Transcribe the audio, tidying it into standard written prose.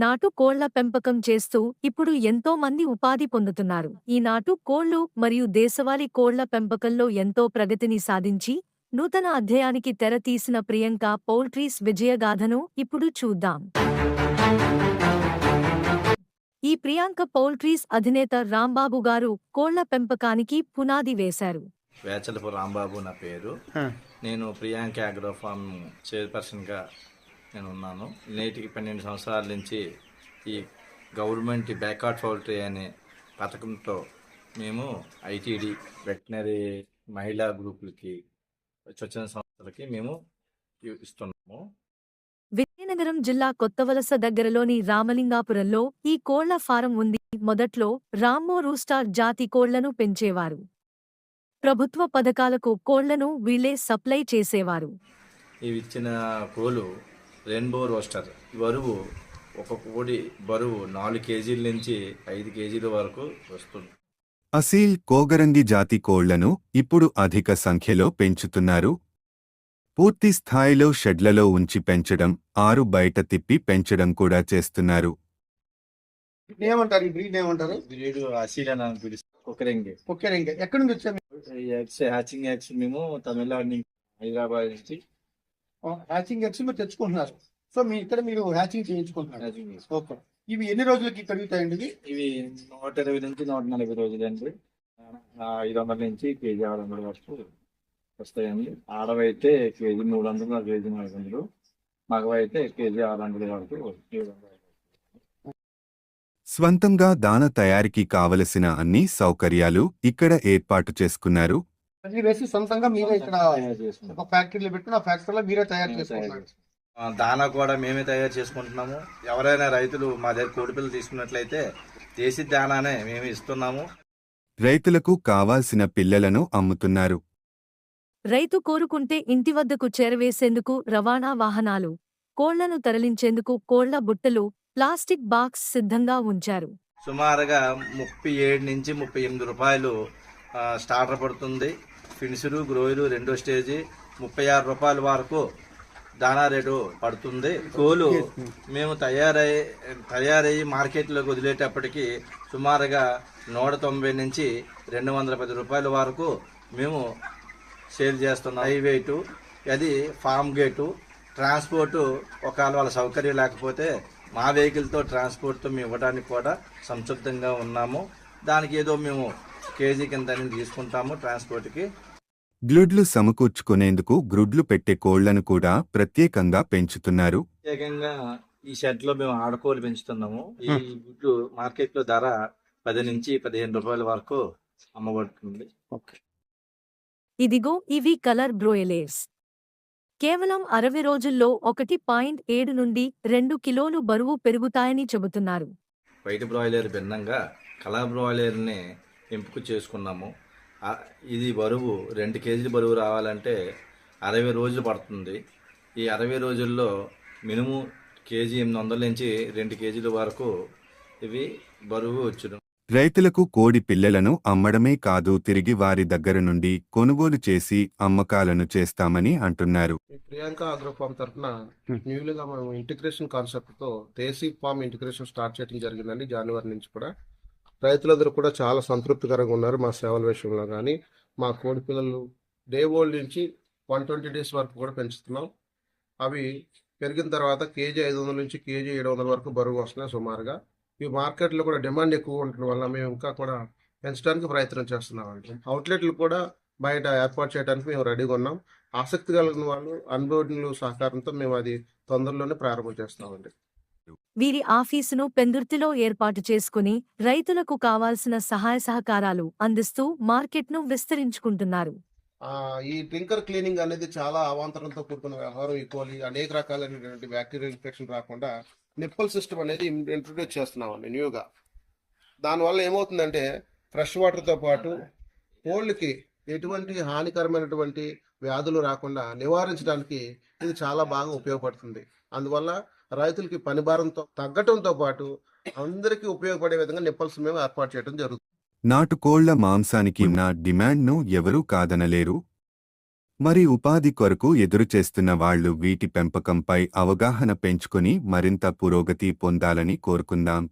నాటు కోళ్ల పెంపకం చేస్తూ ఇప్పుడు ఎంతో మంది ఉపాధి పొందుతున్నారు. ఈ నాటు కోళ్లు మరియు దేశవాళీ కోళ్ల పెంపకంలో ఎంతో ప్రగతిని సాధించి నూతన అధ్యాయానికి తెర తీసిన ప్రియాంక పౌల్ట్రీస్ విజయగాథను ఇప్పుడు చూద్దాం. ఈ ప్రియాంక పౌల్ట్రీస్ అధినేత రాంబాబు గారు కోళ్ల పెంపకానికి పునాది వేశారు. వేచలపు రాంబాబు నా పేరు. నేను ప్రియాంక అగ్రో ఫార్మ్ చైర్పర్సన్గా నేను ఉన్నాను. నేటికి 12 సంవత్సరాల నుంచి ఈ గవర్నమెంట్ బ్యాక్వర్డ్ పౌల్ట్రీ అనే పథకంతో మేము ఐటీడీ వెటనరీ మహిళా గ్రూపులకి స్వచ్ఛంద సంస్థలకి మేము ఇస్తున్నాము. విజయనగరం జిల్లా కొత్తవలస దగ్గరలోని రామలింగాపురంలో ఈ కోళ్ల ఫారం ఉంది. మొదట్లో రామ్మో రూస్టార్ జాతి కోళ్లను పెంచేవారు. ప్రభుత్వ పథకాలకు కోళ్లను వీళ్లే సప్లై చేసేవారు. ఇవి ఇచ్చిన కోళ్ళు రెయిన్బో రోస్టర్. బరువు ఒక కోడి బరువు 4 కేజీల నుంచి 5 కేజీల వరకు వస్తుంది. అసీల్ కోగరంగి జాతి కోళ్లను ఇప్పుడు అధిక సంఖ్యలో పెంచుతున్నారు. పూర్తి స్థాయిలో షెడ్లలో ఉంచి పెంచడం, ఆరు బయట తిప్పి పెంచడం కూడా చేస్తున్నారు. ఏమంటారు ఈ బ్రీడ్ ఏమంటారు? బ్రీడ్ అసీల్ అని పిలుస్తారు. కుక్కరెంగే. కుక్కరెంగే ఎక్కడి నుంచి వచ్చారు? ఎగ్స్ హ్యాచింగ్ ఎగ్స్ మేము తమిళనాడు నుంచి, హైదరాబాద్ నుంచి హ్యాచింగ్ ఎగ్స్ మీరు తెచ్చుకుంటున్నారు. సో మీ ఇక్కడ మీరు హ్యాచింగ్ చేయించుకుంటున్నారు. ఓకే. ఇవి ఎన్ని రోజులకి కలుగుతాయండి? ఇవి 120 నుంచి 140 రోజులు అండి. 500 నుంచి కేజీ 600 వరకు వస్తాయండి. ఆడవైతే కేజీ 300, కేజీ 400, మగవైతే కేజీ 600 వరకు. స్వంతంగా దాన తయారీకి కావలసిన అన్ని సౌకర్యాలు ఇక్కడ ఏర్పాటు చేసుకున్నారు. వేసి సొంతంగా మీరే ఇక్కడ ఒక ఫ్యాక్టరీలో పెట్టుకుని ఆ ఫ్యాక్టరీలో మీరే తయారు చేసుకుంటున్నారు. దానా కూడా మేమే తయారు చేసుకుంటున్నాము. ఎవరైనా రైతులు మా దగ్గర కోడిపిల్లలు తీసుకున్నట్లయితే దేశీ దానానే మేము ఇస్తున్నాము. రైతులకు కావాల్సిన పిల్లలను అమ్ముతున్నారు. రైతు కోరుకుంటే ఇంటి వద్దకు చేరవేసేందుకు రవాణా వాహనాలు, కోళ్లను తరలించేందుకు కోళ్ల బుట్టలు, ప్లాస్టిక్ బాక్స్ సిద్ధంగా ఉంచారు. సుమారుగా 37 నుంచి 38 రూపాయలు స్టార్టర్ పడుతుంది. ఫినిషరు గ్రోయిలు రెండో స్టేజీ 36 రూపాయల వరకు దానా రేటు పడుతుంది. కోలు మేము తయారయ్యి మార్కెట్లోకి వదిలేటప్పటికి సుమారుగా 190 నుంచి 210 రూపాయల వరకు మేము సేల్ చేస్తున్నాం. హైవేటు అది ఫామ్ గేటు ట్రాన్స్పోర్టు. ఒకవేళ వాళ్ళ సౌకర్యం లేకపోతే మా వెహికల్తో ట్రాన్స్పోర్ట్తో మేము ఇవ్వడానికి కూడా సంసిద్ధంగా ఉన్నాము. దానికి ఏదో మేము కేజీ కింద తీసుకుంటాము ట్రాన్స్పోర్ట్కి. గ్లుడ్లు సమకూర్చుకునేందుకు గ్రుడ్లు పెట్టే కోళ్లను కూడా ప్రత్యేకంగా పెంచుతున్నారు. ప్రత్యేకంగా ఈ షెడ్ లో మేము ఆడకోళ్ళు పెంచుతున్నాము. ఈ గుడ్లు మార్కెట్ లో ధర 10 నుంచి 15 రూపాయల వరకు అమ్మబడుతుంది. ఇదిగో ఇవి కలర్ బ్రోయిలర్స్. కేవలం 60 రోజుల్లో 1.7 నుండి 2 కిలోలు బరువు పెరుగుతాయని చెబుతున్నారు. వైట్ బ్రాయిలర్ భిన్నంగా కలర్ బ్రాయిలర్ని ఎంపిక చేసుకున్నాము. ఇది బరువు 2 కేజీల బరువు రావాలంటే 60 రోజులు పడుతుంది. ఈ 60 రోజుల్లో మినిమం కేజీ 800 నుంచి 2 కేజీల వరకు ఇవి బరువు వచ్చును. రైతులకు కోడి పిల్లలను అమ్మడమే కాదు, తిరిగి వారి దగ్గర నుండి కొనుగోలు చేసి అమ్మకాలను చేస్తామని అంటున్నారు. ప్రియాంక అగ్రో ఫార్మ్ తరఫున న్యూలుగా మేము ఇంటిగ్రేషన్ కాన్సెప్ట్తో దేశీ ఫార్మ్ ఇంటిగ్రేషన్ స్టార్ట్ చేయడం జరిగిందండి. జనవరి నుంచి కూడా రైతులందరూ కూడా చాలా సంతృప్తికరంగా ఉన్నారు మా సేవల విషయంలో. కానీ మా కోడి పిల్లలు డే ఓల్డ్ నుంచి 120 డేస్ వరకు కూడా పెంచుతున్నాం. అవి పెరిగిన తర్వాత కేజీ 500 నుంచి కేజీ 700 వరకు బరువు వస్తున్నాయి సుమారుగా. ఈ మార్కెట్లో కూడా డిమాండ్ ఎక్కువ ఉండటం వల్ల మేము ఇంకా కూడా పెంచడానికి ప్రయత్నం చేస్తున్నామండి. అవుట్లెట్లు కూడా బయట ఏర్పాటు చేయడానికి మేము రెడీగా ఉన్నాం. ఆసక్తి కలిగిన వాళ్ళు అనుభవజ్ఞుల సహకారంతో మేము అది తొందరలోనే ప్రారంభం చేస్తామండి. వీరి ఆఫీసును పెందుర్తిలో ఏర్పాటు చేసుకుని రైతులకు కావాల్సిన సహాయ సహకారాలు అందిస్తూ మార్కెట్ను విస్తరించుకుంటున్నారు. ఈ డ్రింకర్ క్లీనింగ్ అనేది చాలా అవాంతరంతో కూడుకున్న వ్యవహారం. ఈ కోలి అనేక రకాలైనటువంటి బ్యాక్టీరియల్ ఇన్ఫెక్షన్ రాకుండా నిప్పల్ సిస్టమ్ అనేది ఇంట్రొడ్యూస్ చేస్తున్నామండి న్యూగా. దానివల్ల ఏమవుతుందంటే ఫ్రెష్ వాటర్తో పాటు కోళ్ళకి ఎటువంటి హానికరమైనటువంటి వ్యాధులు రాకుండా నివారించడానికి ఇది చాలా బాగా ఉపయోగపడుతుంది. అందువల్ల రైతులకి పని భారంతో తగ్గటంతో పాటు అందరికీ ఉపయోగపడే విధంగా నిప్పల్స్ మేము ఏర్పాటు చేయడం జరుగుతుంది. నాటుకోళ్ల మాంసానికి ఉన్న డిమాండ్ను ఎవరూ కాదనలేరు. మరి ఉపాధి కొరకు ఎదురుచేస్తున్న వాళ్ళు వీటి పెంపకంపై అవగాహన పెంచుకొని మరింత పురోగతి పొందాలని కోరుకుందాం.